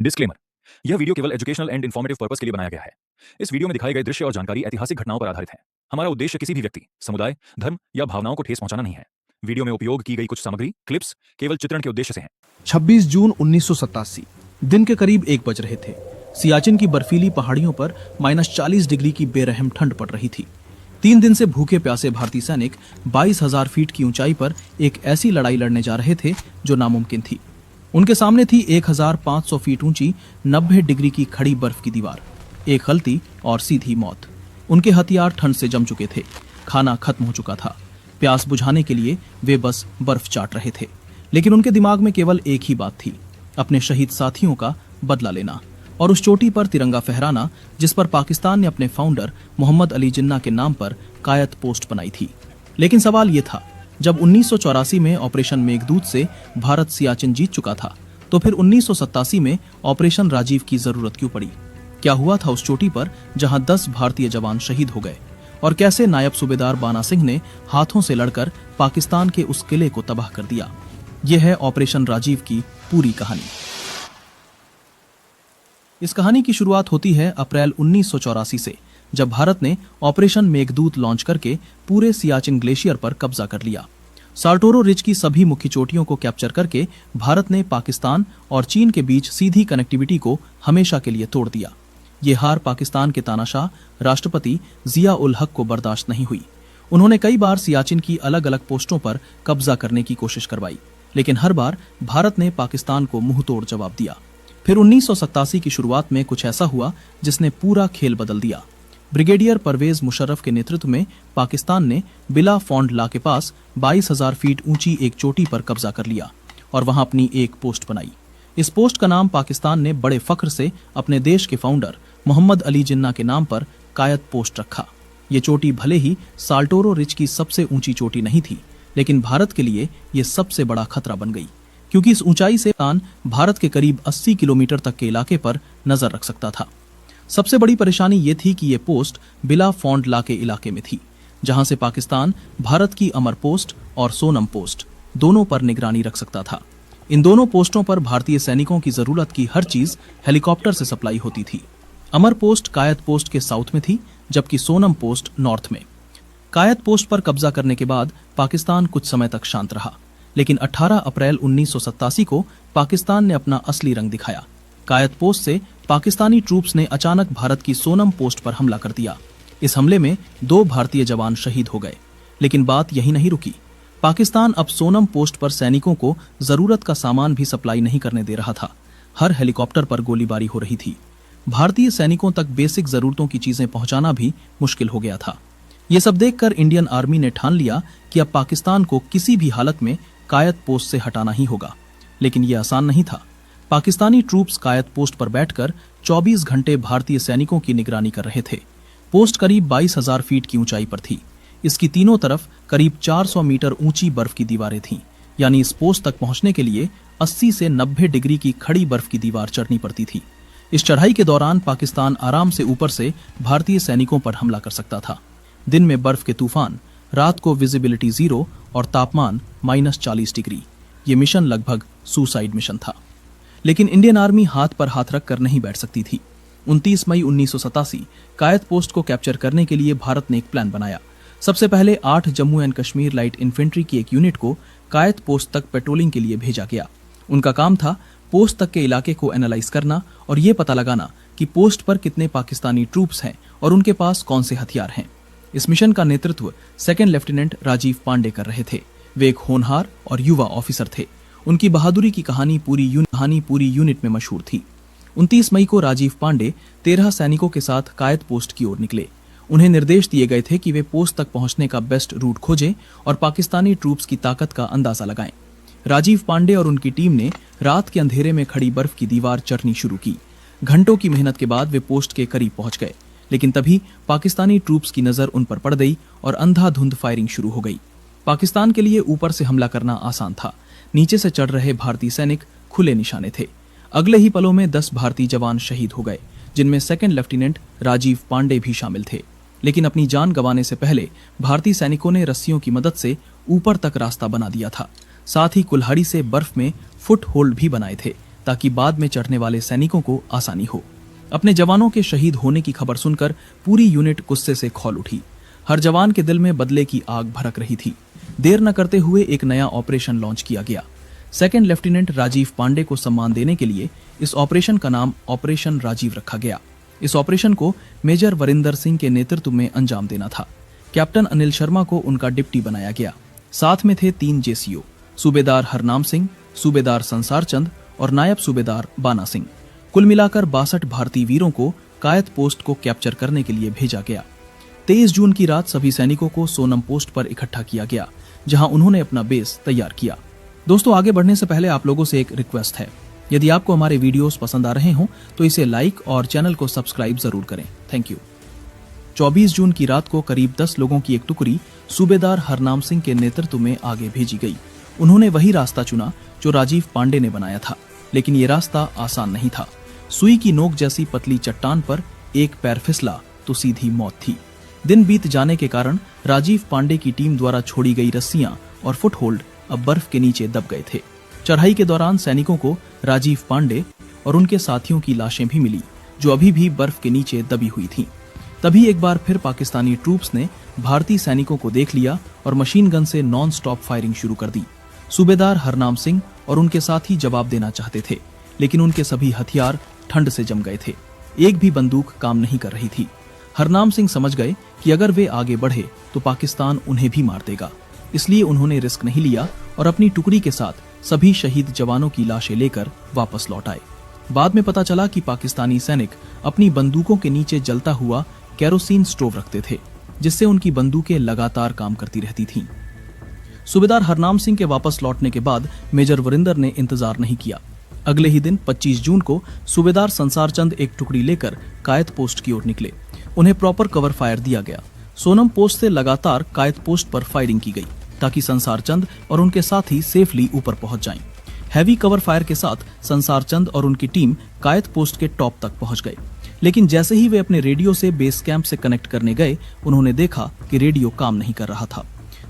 Disclaimer, यह video केवल educational and informative purpose के लिए बनाया गया है। इस वीडियो में दिखाए गए दृश्य और जानकारी ऐतिहासिक घटनाओं पर आधारित है। हमारा उद्देश्य किसी भी व्यक्ति, समुदाय, धर्म या भावनाओं को ठेस पहुंचाना नहीं है। वीडियो में उपयोग की गई कुछ सामग्री, क्लिप्स केवल चित्रण के उद्देश्य से हैं। 26 जून 1987 दिन के करीब 1 बज रहे थे। सियाचिन की बर्फीली पहाड़ियों पर -40 डिग्री की बेरहम ठंड पड़ रही थी। 3 दिन से भूखे प्यासे भारतीय सैनिक 22,000 फीट की ऊंचाई पर एक ऐसी लड़ाई लड़ने जा रहे थे जो नामुमकिन थी। उनके सामने थी 1,500 फीट ऊंची 90 डिग्री की खड़ी बर्फ की दीवार, एक गलती और सीधी मौत। उनके हथियार ठंड से जम चुके थे, खाना खत्म हो चुका था, प्यास बुझाने के लिए वे बस बर्फ चाट रहे थे। लेकिन उनके दिमाग में केवल एक ही बात थी, अपने शहीद साथियों का बदला लेना और उस चोटी पर तिरंगा फहराना जिस पर पाकिस्तान ने अपने फाउंडर मोहम्मद अली जिन्ना के नाम पर कायद पोस्ट बनाई थी। लेकिन सवाल ये था, जब 1984 में ऑपरेशन मेघदूत से भारत सियाचिन जीत चुका था, तो फिर 1987 में ऑपरेशन राजीव की जरूरत क्यों पड़ी? क्या हुआ था उस चोटी पर जहां 10 भारतीय जवान शहीद हो गए? और कैसे नायब सूबेदार बाना सिंह ने हाथों से लड़कर पाकिस्तान के उस किले को तबाह कर दिया? यह है ऑपरेशन राजीव की पूरी कहानी। इस कहानी की शुरुआत होती है अप्रैल 1984 से, जब भारत ने ऑपरेशन मेघदूत लॉन्च करके पूरे सियाचिन ग्लेशियर पर कब्जा कर लिया। साल्टोरो रिज की सभी मुख्य चोटियों को कैप्चर करके भारत ने पाकिस्तान और चीन के बीच सीधी कनेक्टिविटी को हमेशा के लिए तोड़ दिया। ये हार पाकिस्तान के तानाशाह राष्ट्रपति जिया उल हक को बर्दाश्त नहीं हुई। उन्होंने कई बार सियाचिन की अलग अलग पोस्टों पर कब्जा करने की कोशिश करवाई, लेकिन हर बार भारत ने पाकिस्तान को मुंहतोड़ जवाब दिया। फिर 1987 की शुरुआत में कुछ ऐसा हुआ जिसने पूरा खेल बदल दिया। ब्रिगेडियर परवेज मुशर्रफ के नेतृत्व में पाकिस्तान ने बिला फॉन्ड ला के पास 22,000 फीट ऊंची एक चोटी पर कब्जा कर लिया और वहां अपनी एक पोस्ट बनाई। इस पोस्ट का नाम पाकिस्तान ने बड़े फख्र से अपने देश के फाउंडर मोहम्मद अली जिन्ना के नाम पर कायद पोस्ट रखा। ये चोटी भले ही साल्टोरो रिज की सबसे ऊंची चोटी नहीं थी, लेकिन भारत के लिए ये सबसे बड़ा खतरा बन गई, क्योंकि इस ऊंचाई से भारत के करीब 80 किलोमीटर तक के इलाके पर नजर रख सकता था। सबसे बड़ी परेशानी ये थी कि ये पोस्ट बिला फॉन्ड ला के इलाके में थी, जहां से पाकिस्तान भारत की अमर पोस्ट और सोनम पोस्ट दोनों पर निगरानी रख सकता था। इन दोनों पोस्टों पर भारतीय सैनिकों की जरूरत की हर चीज हेलीकॉप्टर से सप्लाई होती थी। अमर पोस्ट कायद पोस्ट के साउथ में थी, जबकि सोनम पोस्ट नॉर्थ में। कायद पोस्ट पर कब्जा करने के बाद पाकिस्तान कुछ समय तक शांत रहा, लेकिन 18 अप्रैल 1987 को पाकिस्तान ने अपना असली रंग दिखाया। कायद पोस्ट से पाकिस्तानी ट्रूप्स ने अचानक भारत की सोनम पोस्ट पर हमला कर दिया। इस हमले में 2 भारतीय जवान शहीद हो गए। लेकिन बात यही नहीं रुकी। पाकिस्तान अब सोनम पोस्ट पर सैनिकों को जरूरत का सामान भी सप्लाई नहीं करने दे रहा था। हर हेलीकॉप्टर पर गोलीबारी हो रही थी। भारतीय सैनिकों तक बेसिक जरूरतों की चीजें पहुंचाना भी मुश्किल हो गया था। ये सब देखकर इंडियन आर्मी ने ठान लिया कि अब पाकिस्तान को किसी भी हालत में कायद पोस्ट से हटाना ही होगा। लेकिन ये आसान नहीं था। पाकिस्तानी ट्रूप्स कायद पोस्ट पर बैठकर 24 घंटे भारतीय सैनिकों की निगरानी कर रहे थे। पोस्ट करीब 22,000 फीट की ऊंचाई पर थी। इसकी तीनों तरफ करीब 400 मीटर ऊंची बर्फ की दीवारें थीं, यानी इस पोस्ट तक पहुंचने के लिए 80 से 90 डिग्री की खड़ी बर्फ की दीवार चढ़नी पड़ती थी। इस चढ़ाई के दौरान पाकिस्तान आराम से ऊपर से भारतीय सैनिकों पर हमला कर सकता था। दिन में बर्फ के तूफान, रात को विजिबिलिटी 0 और तापमान -40 डिग्री। ये मिशन लगभग सुसाइड मिशन था। लेकिन इंडियन आर्मी हाथ पर हाथ रखकर नहीं बैठ सकती थी। 29 मई 1987 कायद पोस्ट को कैप्चर करने के लिए भारत ने एक प्लान बनाया। सबसे पहले 8 Jammu and Kashmir light infantry की एक यूनिट को कायद पोस्ट तक पेट्रोलिंग के लिए भेजा गया। उनका काम था पोस्ट तक के इलाके को एनालाइज करना और ये पता लगाना कि पोस्ट पर कितने पाकिस्तानी ट्रूप्स हैं और उनके पास कौन से हथियार हैं। इस मिशन का नेतृत्व 2nd लेफ्टिनेंट राजीव पांडे कर रहे थे। वे एक होनहार और युवा ऑफिसर थे। उनकी बहादुरी की कहानी पूरी यूनिट में मशहूर थी। 29 मई को राजीव पांडे 13 सैनिकों के साथ कायद पोस्ट की ओर निकले। उन्हें निर्देश दिए गए थे कि वे पोस्ट तक पहुंचने का बेस्ट रूट खोजें और पाकिस्तानी ट्रूप्स की ताकत का अंदाजा लगाएं। राजीव पांडे और उनकी टीम ने रात के अंधेरे में खड़ी बर्फ की दीवार चढ़नी शुरू की। घंटों की मेहनत के बाद वे पोस्ट के करीब पहुंच गए, लेकिन तभी पाकिस्तानी ट्रूप्स की नजर उन पर पड़ गई और अंधाधुंध फायरिंग शुरू हो गई। पाकिस्तान के लिए ऊपर से हमला करना आसान था। नीचे से चढ़ रहे भारतीय सैनिक खुले निशाने थे। अगले ही पलों में 10 भारतीय जवान शहीद हो गए, जिनमें 2nd लेफ्टिनेंट राजीव पांडे भी शामिल थे। लेकिन अपनी जान गंवाने से पहले भारतीय सैनिकों ने रस्सियों की मदद से ऊपर तक रास्ता बना दिया था। साथ ही कुल्हाड़ी से बर्फ में फुट होल्ड भी बनाए थे ताकि बाद में चढ़ने वाले सैनिकों को आसानी हो। अपने जवानों के शहीद होने की खबर सुनकर पूरी यूनिट गुस्से से खौल उठी। हर जवान के दिल में बदले की आग भड़क रही थी। देर न करते हुए एक नया ऑपरेशन लॉन्च किया गया। सेकंड लेफ्टिनेंट राजीव पांडे को सम्मान देने के लिए इस ऑपरेशन का नाम ऑपरेशन राजीव रखा गया। इस ऑपरेशन को मेजर वरिंदर सिंह के नेतृत्व में अंजाम देना था। कैप्टन अनिल शर्मा को उनका डिप्टी बनाया गया। साथ में थे 3 जेसीओ, सूबेदार हरनाम सिंह, सूबेदार संसार चंद और नायब सूबेदार बाना सिंह। कुल मिलाकर 62 भारतीय वीरों को कायद पोस्ट को कैप्चर करने के लिए भेजा गया। 23 जून की रात सभी सैनिकों को सोनम पोस्ट पर इकट्ठा किया गया, जहां उन्होंने अपना बेस तैयार किया। दोस्तों, आगे बढ़ने से पहले आप लोगों से एक रिक्वेस्ट है। यदि आपको हमारे वीडियोस पसंद आ रहे हों तो इसे लाइक और चैनल को सब्सक्राइब जरूर करें। Thank you. 24 जून की रात को करीब 10 लोगों की एक टुकड़ी सूबेदार हरनाम सिंह के नेतृत्व में आगे भेजी गई। उन्होंने वही रास्ता चुना जो राजीव पांडे ने बनाया था, लेकिन ये रास्ता आसान नहीं था। सुई की नोक जैसी पतली चट्टान पर एक पैर फिसला तो सीधी मौत थी। दिन बीत जाने के कारण राजीव पांडे की टीम द्वारा छोड़ी गई रस्सियां और फुटहोल्ड अब बर्फ के नीचे दब गए थे। चढ़ाई के दौरान सैनिकों को राजीव पांडे और उनके साथियों की लाशें भी मिली, जो अभी भी बर्फ के नीचे दबी हुई थीं। तभी एक बार फिर पाकिस्तानी ट्रूप्स ने भारतीय सैनिकों को देख लिया और मशीन गन से नॉन स्टॉप फायरिंग शुरू कर दी। सूबेदार हरनाम सिंह और उनके साथी जवाब देना चाहते थे, लेकिन उनके सभी हथियार ठंड से जम गए थे। एक भी बंदूक काम नहीं कर रही थी। हरनाम सिंह समझ गए कि अगर वे आगे बढ़े तो पाकिस्तान उन्हें भी मार देगा। इसलिए उन्होंने रिस्क नहीं लिया और अपनी टुकड़ी के साथ सभी शहीद जवानों की लाशें लेकर वापस लौट आए। बाद में पता चला कि पाकिस्तानी सैनिक अपनी बंदूकों के नीचे जलता हुआ केरोसिन स्टोव रखते थे, जिससे उनकी बंदूकें लगातार काम करती रहती थीं। सूबेदार हरनाम सिंह के वापस लौटने के बाद मेजर वरिंदर ने इंतजार नहीं किया। अगले ही दिन 25 जून को सूबेदार संसार चंद एक टुकड़ी लेकर कायद पोस्ट की ओर निकले। उन्हें प्रॉपर कवर फायर दिया गया। सोनम पोस्ट से लगातार कायद पोस्ट पर फायरिंग की गई ताकि संसार चंद और उनके साथी सेफली ऊपर पहुंच जाएं। हैवी कवर फायर के साथ संसार चंद और उनकी टीम कायद पोस्ट के टॉप तक पहुंच गए, लेकिन जैसे ही वे अपने रेडियो से बेस कैंप से कनेक्ट करने गए, उन्होंने देखा कि रेडियो काम नहीं कर रहा था।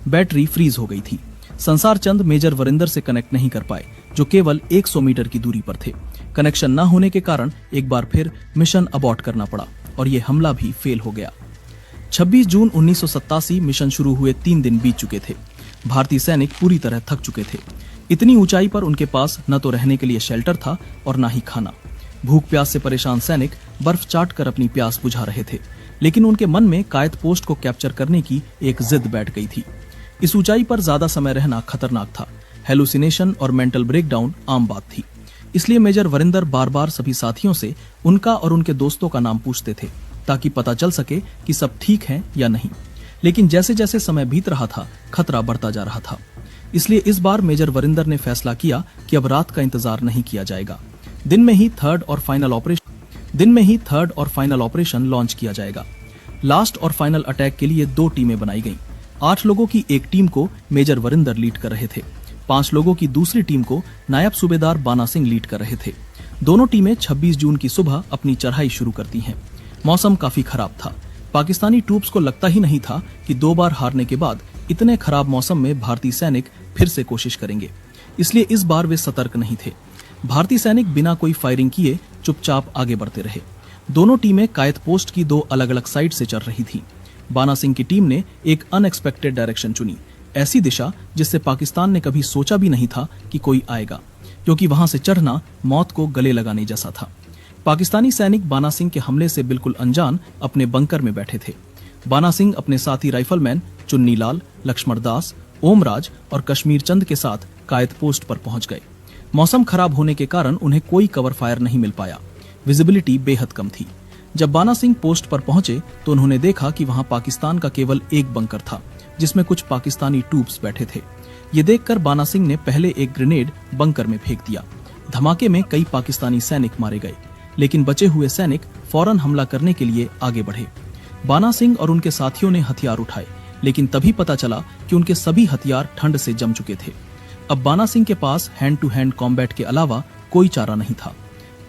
बैटरी फ्रीज हो गई थी। संसार चंद मेजर वरिंदर से कनेक्ट नहीं कर पाए, जो केवल 100 मीटर की दूरी पर थे। कनेक्शन न होने के कारण एक बार फिर मिशन अबॉर्ट करना पड़ा और ये हमला भी फेल हो गया। 26 जून 1987 मिशन शुरू हुए 3 दिन बीत चुके थे। भारतीय सैनिक पूरी तरह थक चुके थे। इतनी ऊंचाई पर उनके पास न तो रहने के लिए शेल्टर था और न ही खाना। भूख प्यास से परेशान सैनिक बर्फ चाट कर अपनी प्यास बुझा रहे थे, लेकिन उनके मन में कायद पोस्ट को कैप्चर करने की एक जिद बैठ गई थी। इस ऊंचाई पर ज्यादा समय रहना खतरनाक था। हेलुसिनेशन और मेंटल ब्रेकडाउन आम बात थी। इसलिए मेजर वरिंदर बार बार सभी साथियों से उनका और उनके दोस्तों का नाम पूछते थे, ताकि पता चल सके कि सब ठीक है या नहीं। लेकिन जैसे जैसे समय बीत रहा था, खतरा बढ़ता जा रहा था। इसलिए इस बार मेजर वरिंदर ने फैसला किया कि अब रात का इंतजार नहीं किया जाएगा। दिन में ही थर्ड और फाइनल ऑपरेशन लॉन्च किया जाएगा। लास्ट और फाइनल अटैक के लिए 2 टीमें बनाई गईं। 8 लोगों की एक टीम को मेजर वरिंदर लीड कर रहे थे। 5 लोगों की दूसरी टीम को नायब सूबेदार बाना सिंह लीड कर रहे थे। दोनों टीमें 26 जून की सुबह अपनी चढ़ाई शुरू करती हैं। मौसम काफी खराब था। पाकिस्तानी ट्रूप्स को लगता ही नहीं था कि 2 बार हारने के बाद इतने खराब मौसम में भारतीय सैनिक फिर से कोशिश करेंगे। इसलिए इस बार वे सतर्क नहीं थे। भारतीय सैनिक बिना कोई फायरिंग किए चुपचाप आगे बढ़ते रहे। दोनों टीमें कायद पोस्ट की 2 अलग-अलग साइड से चल रही थी। बाना सिंह की टीम ने एक अनएक्सपेक्टेड डायरेक्शन चुनी, ऐसी दिशा जिससे पाकिस्तान ने कभी सोचा भी नहीं था कि कोई आएगा, क्योंकि वहां से चढ़ना मौत को गले लगाने जैसा था। पाकिस्तानी सैनिक बाना सिंह के हमले से बिल्कुल अनजान अपने बंकर में बैठे थे। बाना सिंह अपने साथी राइफलमैन चुन्नी लाल, लक्ष्मण दास, ओमराज और कश्मीर चंद के साथ कायद पोस्ट पर पहुंच गए। मौसम खराब होने के कारण उन्हें कोई कवर फायर नहीं मिल पाया। विजिबिलिटी बेहद कम थी। जब बाना सिंह पोस्ट पर पहुंचे तो उन्होंने देखा कि वहां पाकिस्तान का केवल एक बंकर था, जिसमें कुछ पाकिस्तानी ट्रूप्स बैठे थे। ये देखकर बाना सिंह ने पहले एक ग्रेनेड बंकर में फेंक दिया। धमाके में कई पाकिस्तानी सैनिक मारे गए, लेकिन बचे हुए सैनिक फौरन हमला करने के लिए आगे बढ़े। बाना सिंह और उनके साथियों ने हथियार उठाए, लेकिन तभी पता चला कि उनके सभी हथियार ठंड से जम चुके थे। अब बाना सिंह के पास हैंड टू हैंड कॉम्बैट के अलावा कोई चारा नहीं था।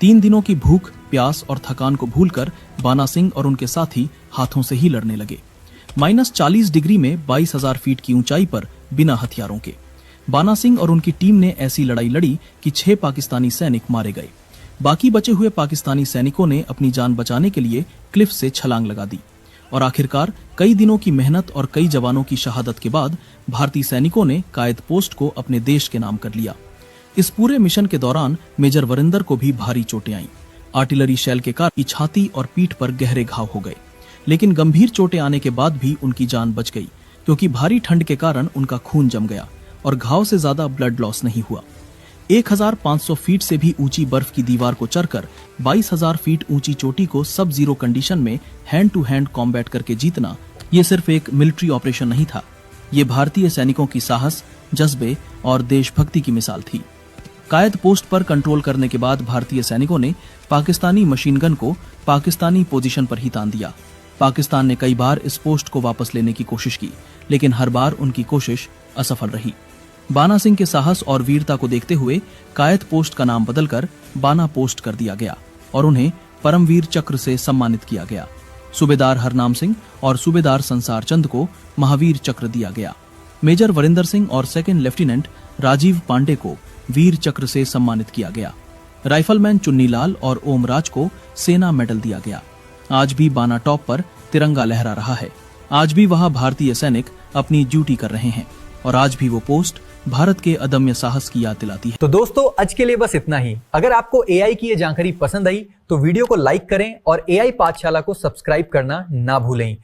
3 दिनों की भूख, प्यास और थकान को भूलकर बाना सिंह और उनके साथी हाथों से ही लड़ने लगे। -40 डिग्री में 22,000 फीट की ऊंचाई पर बिना हथियारों के। बाना सिंह और उनकी टीम ने ऐसी लड़ाई लड़ी कि 6 पाकिस्तानी सैनिक मारे गए। बाकी बचे हुए पाकिस्तानी सैनिकों ने अपनी जान बचाने के लिए क्लिफ से छलांग लगा दी और आखिरकार कई दिनों की मेहनत और कई जवानों की शहादत के बाद भारतीय सैनिकों ने कायद पोस्ट को अपने देश के नाम कर लिया। इस पूरे मिशन के दौरान मेजर वरिंदर को भी भारी चोटें आईं। आर्टिलरी शेल के कारण छाती और पीठ पर गहरे घाव हो गए, लेकिन गंभीर चोटें आने के बाद भी उनकी जान बच गई, क्योंकि भारी ठंड के कारण उनका खून जम गया और घाव से ज्यादा ब्लड लॉस नहीं हुआ। 1500 फीट से भी ऊंची बर्फ की दीवार को चढ़कर 22,000 फीट ऊंची चोटी को सब जीरो कंडीशन में हैंड टू हैंड कॉम्बैट करके जीतना, ये सिर्फ एक मिलिट्री ऑपरेशन नहीं था, ये भारतीय सैनिकों की साहस, जज्बे और देशभक्ति की मिसाल थी। कायद पोस्ट पर कंट्रोल करने के बाद भारतीय सैनिकों ने पाकिस्तानी मशीन गन को पाकिस्तानी पोजीशन पर ही तान दिया। पाकिस्तान ने कई बार इस पोस्ट को वापस लेने की कोशिश की, लेकिन हर बार उनकी कोशिश असफल रही। बाना सिंह के साहस और वीरता को देखते हुए कायद पोस्ट का नाम बदलकर बाना पोस्ट कर दिया गया और उन्हें परमवीर चक्र से सम्मानित किया गया। सूबेदार हरनाम सिंह और सूबेदार संसार चंद को महावीर चक्र दिया गया। मेजर वरिंदर सिंह और सेकंड लेफ्टिनेंट राजीव पांडे को वीर चक्र से सम्मानित किया गया। राइफलमैन चुन्नीलाल और ओमराज को सेना मेडल दिया गया। आज भी बाना टॉप पर तिरंगा लहरा रहा है। आज भी वहां भारतीय सैनिक अपनी ड्यूटी कर रहे हैं और आज भी वो पोस्ट भारत के अदम्य साहस की याद दिलाती है। तो दोस्तों, आज के लिए बस इतना ही। अगर आपको एआई की ये जानकारी पसंद आई तो वीडियो को लाइक करें और एआई पाठशाला को सब्सक्राइब करना ना भूलें।